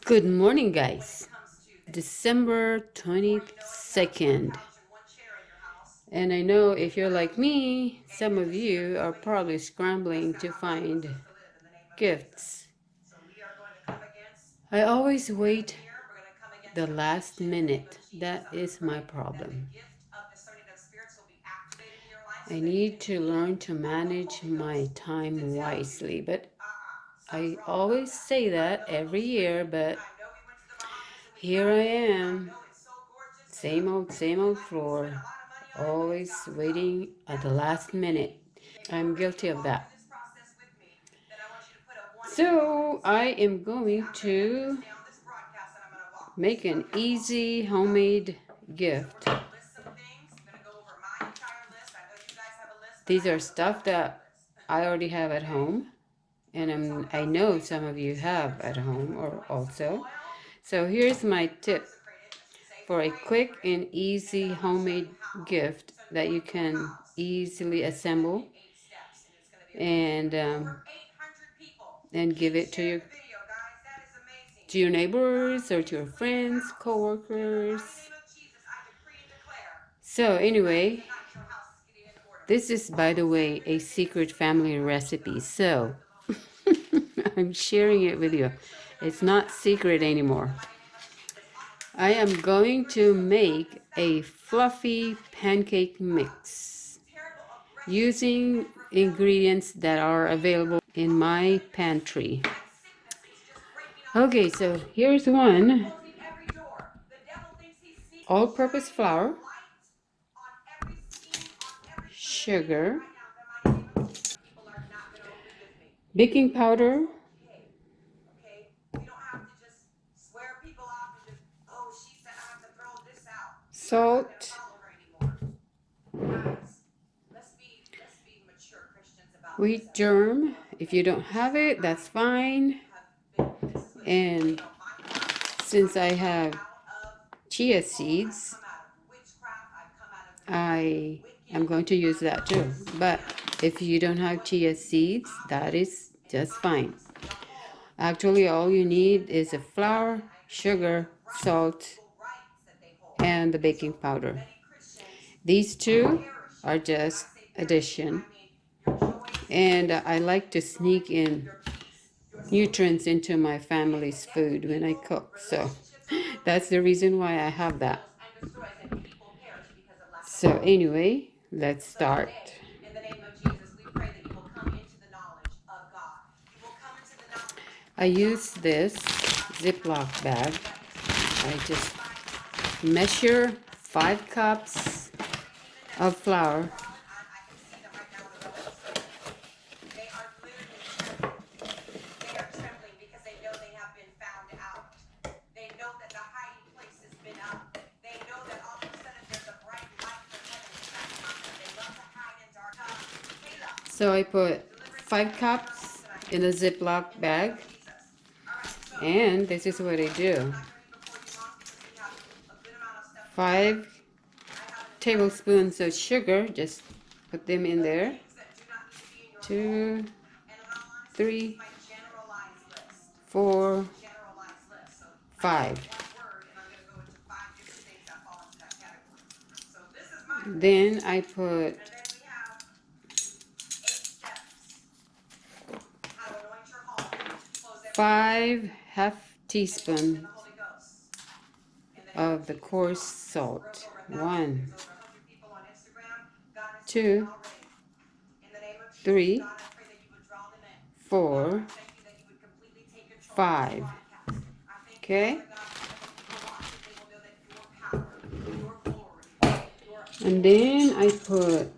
Good morning, guys. December 22nd. And I know if you're like me, some of you are probably scrambling to find gifts. I always wait the last minute. That is my problem. I need to learn to manage my time wisely, but I always say that every year, but here I am, same old floor, always waiting at the last minute. I'm guilty of that. So I am going to make an easy homemade gift. These are stuff that I already have at home, and I know some of you have at home or also. So here's my tip for a quick and easy homemade gift that you can easily assemble and give it to your neighbors or to your friends, co-workers. So anyway, this is, by the way, a secret family recipe. So I'm sharing it with you. It's not secret anymore. I am going to make a fluffy pancake mix using ingredients that are available in my pantry. Okay, so here's one. All-purpose flour, sugar, baking powder, salt, wheat germ. If you don't have it, that's fine. And since I have chia seeds, I am going to use that too. But if you don't have chia seeds, that is just fine. Actually, all you need is a flour, sugar, salt, and the baking powder. These two are just addition. And I like to sneak in nutrients into my family's food when I cook. So that's the reason why I have that. So anyway, let's start. I use this Ziploc bag. I just measure 5 cups of flour. So I put 5 cups in a Ziploc bag, and this is what I do. 5 tablespoons of sugar, just put them in there. 2, 3, 4, 5. Then I put 5 half teaspoons of the coarse salt. 1, 2, 3, 4, 5. Okay? And then I put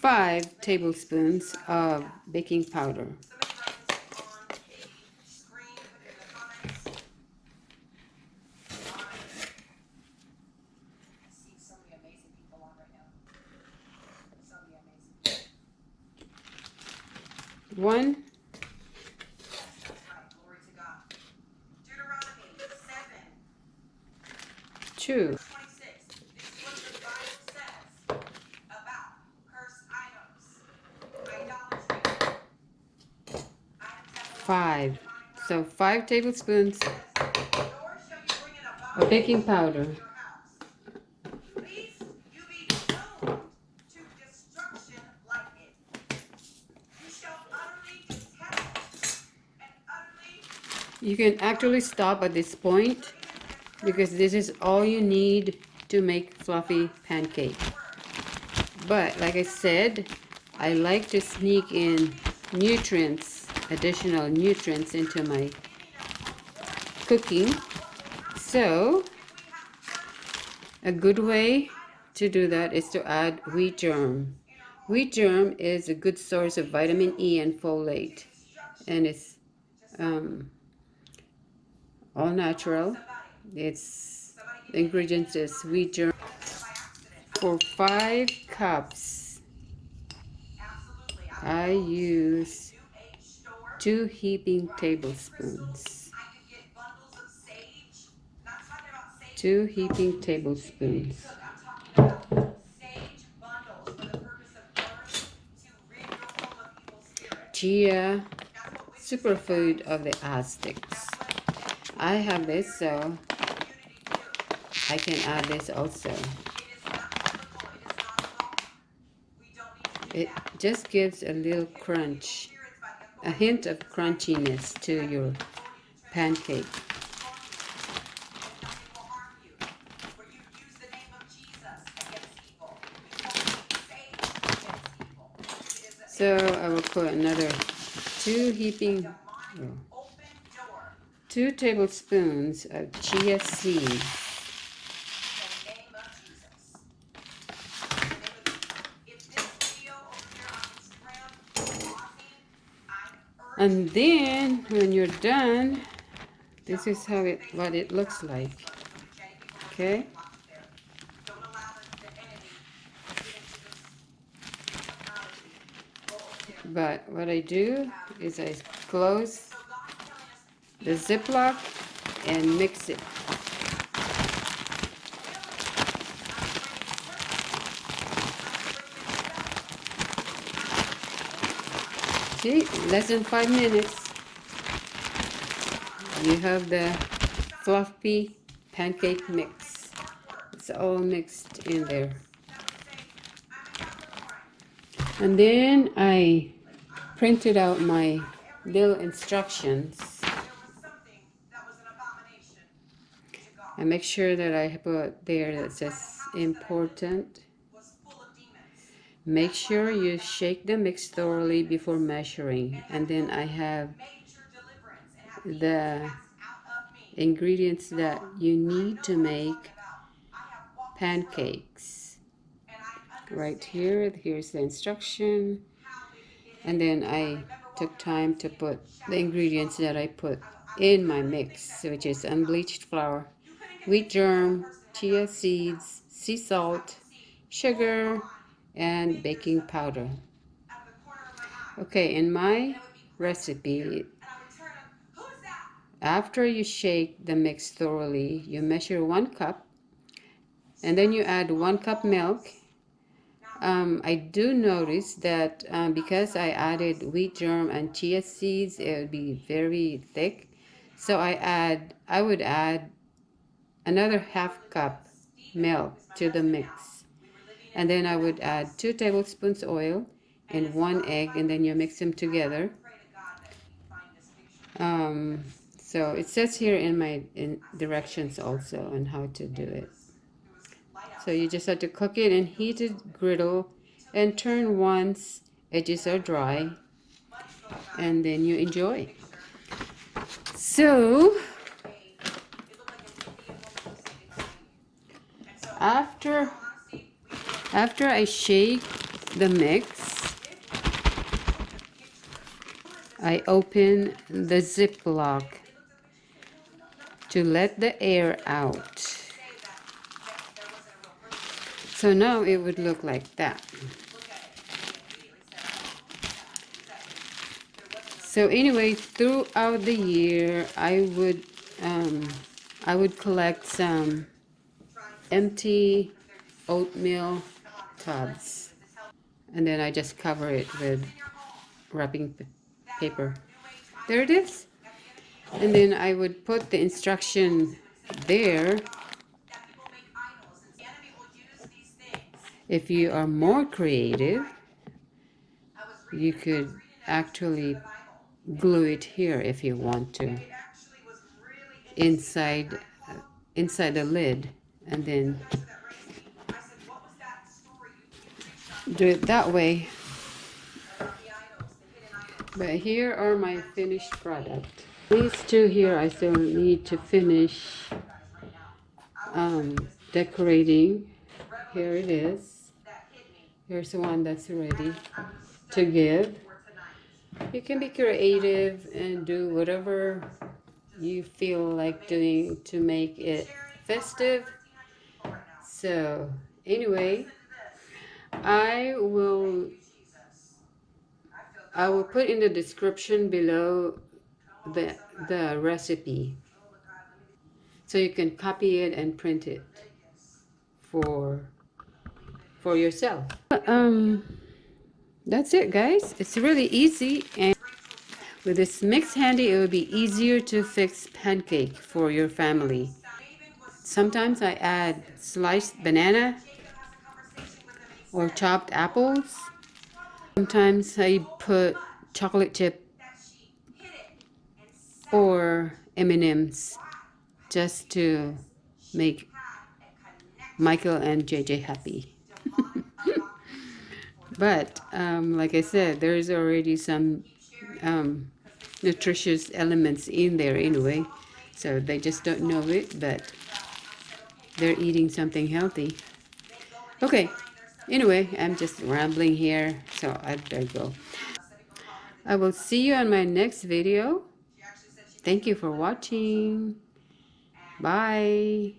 5 tablespoons of baking powder. One, 2, 3, 5. So 5 tablespoons of baking powder. You can actually stop at this point because this is all you need to make fluffy pancake. But like I said, I like to sneak in nutrients, additional nutrients into my cooking. So a good way to do that is to add wheat germ. Wheat germ is a good source of vitamin E and folate, and it's all natural. It's the ingredients is wheat germ. For 5 cups, I use 2 heaping tablespoons. 2 heaping tablespoons. Chia, superfood of the Aztecs. I have this, so I can add this also. It just gives a little crunch, a hint of crunchiness to your pancake. So I will put another 2 tablespoons of chia seeds. And then when you're done, this is what it looks like. Okay? But what I do is I close the Ziploc and mix it. See, less than 5 minutes. You have the fluffy pancake mix. It's all mixed in there. And then I printed out my little instructions. I make sure that I put there that says important. Make sure you shake the mix thoroughly before measuring. And then I have the ingredients that you need to make pancakes. Right here, here's the instruction. And then I took time to put the ingredients that I put in my mix, which is unbleached flour, wheat germ, chia seeds, sea salt, sugar, and baking powder. Okay, in my recipe, after you shake the mix thoroughly, you measure 1 cup, and then you add 1 cup milk. I do notice that because I added wheat germ and chia seeds, it would be very thick. So I would add another half cup milk to the mix. And then I would add 2 tablespoons oil and 1 egg, and then you mix them together. So it says here in my directions also on how to do it. So you just have to cook it in heated griddle and turn once edges are dry, and then you enjoy. So after I shake the mix, I open the Ziploc to let the air out. So now it would look like that. So anyway, throughout the year, I would collect some empty oatmeal tubs, and then I just cover it with wrapping paper. There it is. And then I would put the instruction there. If you are more creative, you could actually glue it here if you want to, inside the lid, and then do it that way. But here are my finished product. These two here I still need to finish decorating. Here it is. Here's the one that's ready to give. You can be creative and do whatever you feel like doing to make it festive. So anyway, I will put in the description below the recipe, so you can copy it and print it for yourself. That's it, guys. It's really easy, and with this mix handy, it would be easier to fix pancake for your family. Sometimes I add sliced banana or chopped apples. Sometimes I put chocolate chip or M&Ms just to make Michael and JJ happy. But like I said, there's already some nutritious elements in there anyway, so they just don't know it, but they're eating something healthy. Okay, anyway, I'm just rambling here, so I better go. I will see you on my next video. Thank you for watching. Bye.